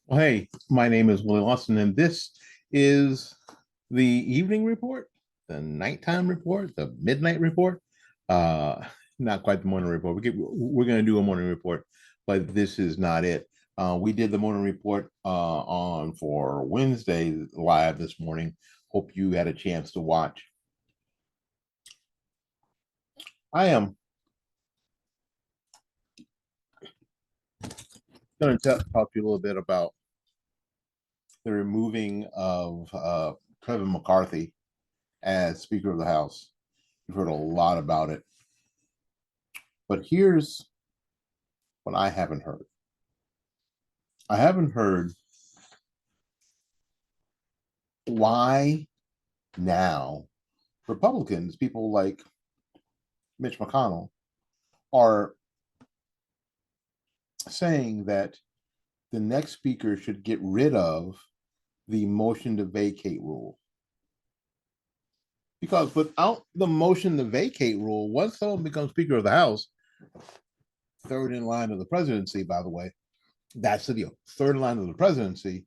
Well, hey, my name is Willie Lawson, and this is the evening report, the nighttime report, the midnight report. Uh, Not quite the morning report. We're going to do a morning report, but this is not it. We did the morning report on for Wednesday live this morning. Hope you had a chance to watch. I am going to talk to you a little bit about the removing of Kevin McCarthy as Speaker of the House. You've heard a lot about it. But here's what I haven't heard. I haven't heard why now Republicans, people like Mitch McConnell, are saying that the next speaker should get rid of the motion to vacate rule. Because without the motion to vacate rule, once someone becomes Speaker of the House, third in line of the presidency, by the way, that's the deal. Third in line of the presidency.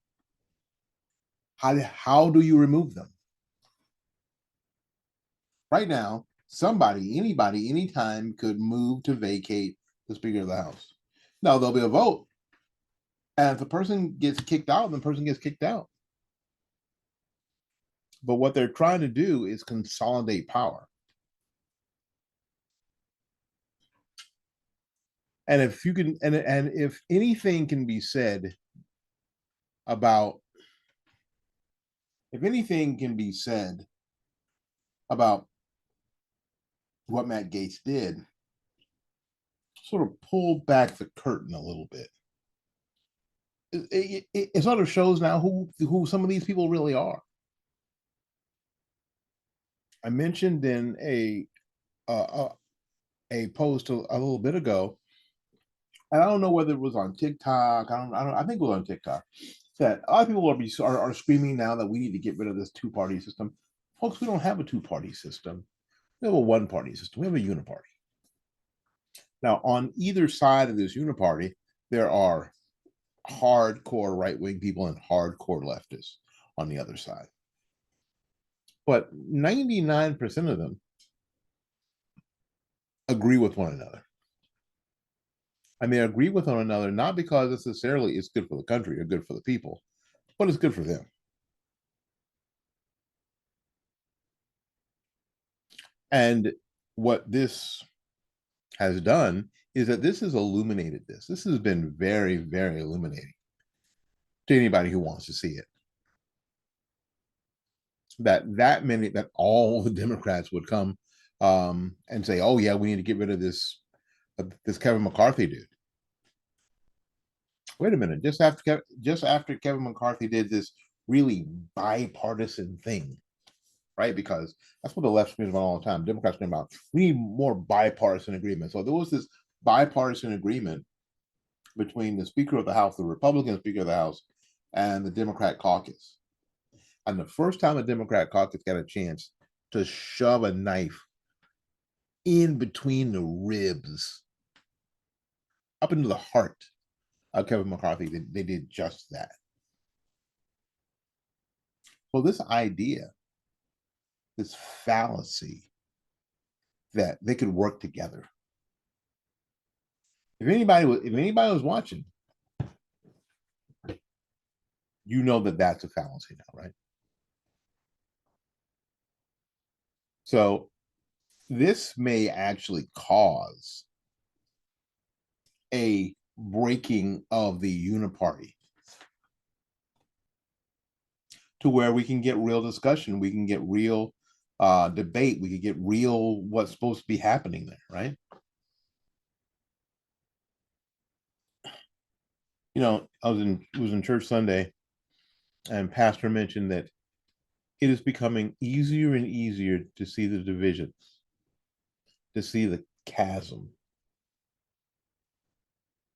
How do you remove them? Right now, somebody, anybody, anytime could move to vacate the Speaker of the House. Now, there'll be a vote. And if the person gets kicked out, then the person gets kicked out. But what they're trying to do is consolidate power. And if you can, and if anything can be said about, if anything can be said about what Matt Gaetz did, sort of pull back the curtain a little bit. It sort of shows now who some of these people really are. I mentioned in a post a little bit ago, and I don't know whether it was on TikTok. I think it was on TikTok. That a lot of people are screaming now that we need to get rid of this two-party system. Folks, we don't have a two-party system. We have a one-party system. We have a uniparty. Now, on either side of this uniparty, there are hardcore right-wing people and hardcore leftists on the other side. But 99% of them agree with one another. And they agree with one another not because necessarily it's good for the country or good for the people, but it's good for them. And what this has done is that this has illuminated this. This has been very, very illuminating to anybody who wants to see it. That all the Democrats would come and say, "Oh yeah, we need to get rid of this Kevin McCarthy dude." Wait a minute, just after Kevin McCarthy did this really bipartisan thing, right? Because that's what the left screams about all the time. Democrats scream about we need more bipartisan agreement. So there was this bipartisan agreement between the Speaker of the House, the Republican Speaker of the House, and the Democrat caucus. And the first time the Democrat caucus got a chance to shove a knife in between the ribs, up into the heart of Kevin McCarthy, they did just that. So this idea, this fallacy that they could work together. If anybody was watching, you know that that's a fallacy now, right? So this may actually cause a breaking of the uniparty to where we can get real discussion, we can get real debate, we could get real what's supposed to be happening there, right? You know, I was in church Sunday, and pastor mentioned that it is becoming easier and easier to see the divisions, to see the chasm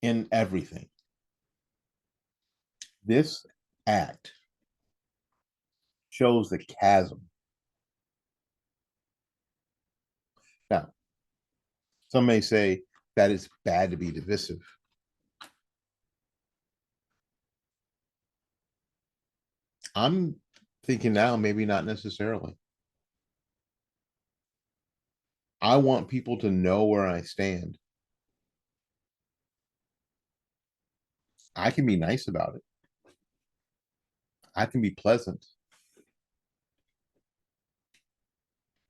in everything. This act shows the chasm. Now, some may say that it's bad to be divisive. I'm thinking now, maybe not necessarily. I want people to know where I stand. I can be nice about it. I can be pleasant,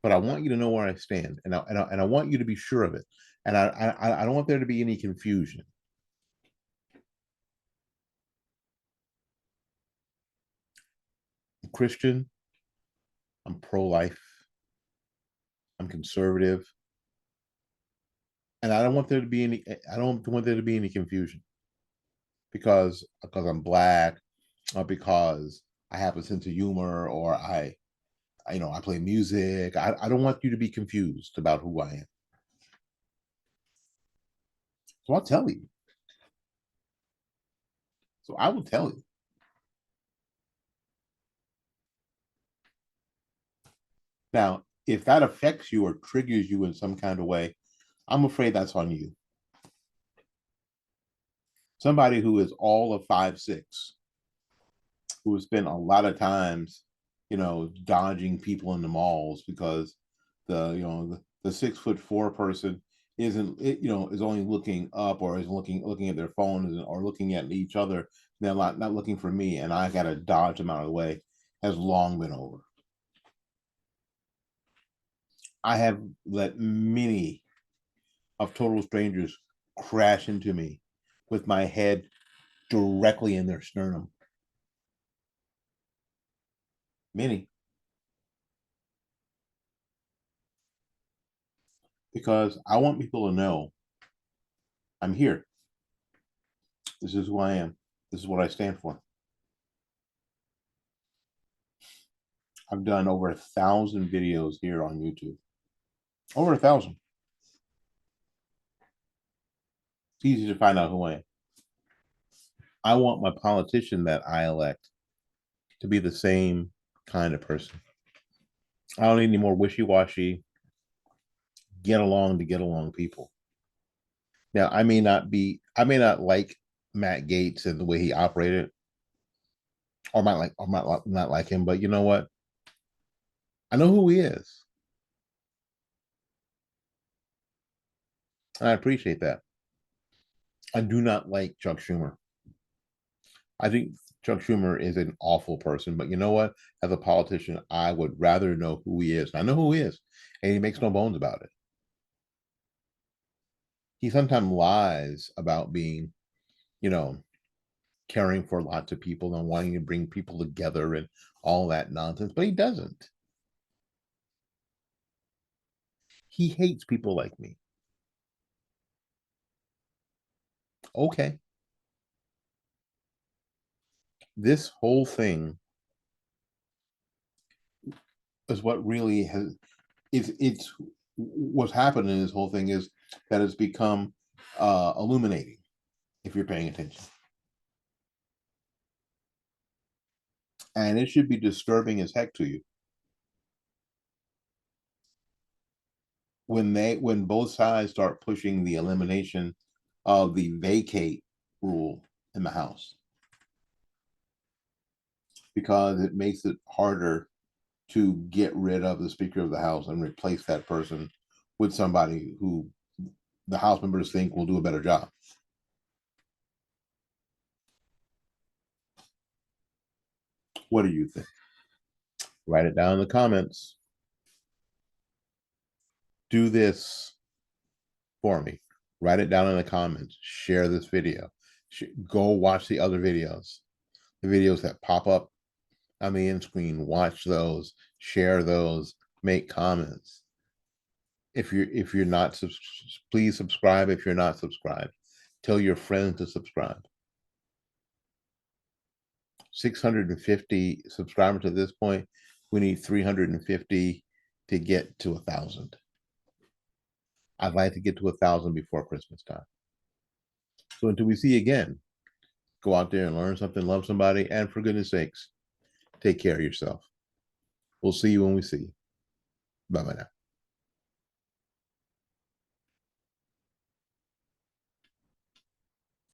but I want you to know where I stand, and I want you to be sure of it. And I don't want there to be any confusion. I'm Christian. I'm pro-life. I'm conservative, and I don't want there to be any. I don't want there to be any confusion because I'm black, or because I have a sense of humor, or I play music. I don't want you to be confused about who I am. So I'll tell you. So I will tell you. Now, if that affects you or triggers you in some kind of way, I'm afraid that's on you. Somebody who is all of 5'6", who has spent a lot of times, dodging people in the malls because the 6'4" person is only looking up, or is looking at their phone, or looking at each other. They're not looking for me, and I got to dodge them out of the way. Has long been over. I have let many of total strangers crash into me with my head directly in their sternum. Many. Because I want people to know I'm here. This is who I am. This is what I stand for. I've done over 1,000 videos here on YouTube. Over 1,000. It's easy to find out who I am. I want my politician that I elect to be the same kind of person. I don't need any more wishy-washy, get along to get along people. Now, I may not like Matt Gaetz and the way he operated, or might not like him, but you know what? I know who he is. And I appreciate that. I do not like Chuck Schumer. I think Chuck Schumer is an awful person, but you know what? As a politician, I would rather know who he is. I know who he is, and he makes no bones about it. He sometimes lies about being, you know, caring for lots of people and wanting to bring people together and all that nonsense, but he doesn't. He hates people like me. Okay. This whole thing is what really has it's what's happened in this whole thing is that it's become illuminating if you're paying attention. And it should be disturbing as heck to you when both sides start pushing the elimination of the vacate rule in the House, because it makes it harder to get rid of the Speaker of the House and replace that person with somebody who the House members think will do a better job. What do you think? Write it down in the comments. Do this for me. Write it down in the comments. Share this video. Go watch the other videos. The videos that pop up on the end screen. Watch those. Share those. Make comments. If you're not, please subscribe. If you're not subscribed, tell your friends to subscribe. 650 subscribers at this point. We need 350 to get to 1,000. I'd like to get to 1,000 before Christmas time. So until we see you again, go out there and learn something, love somebody, and for goodness sakes, take care of yourself. We'll see you when we see you. Bye-bye now.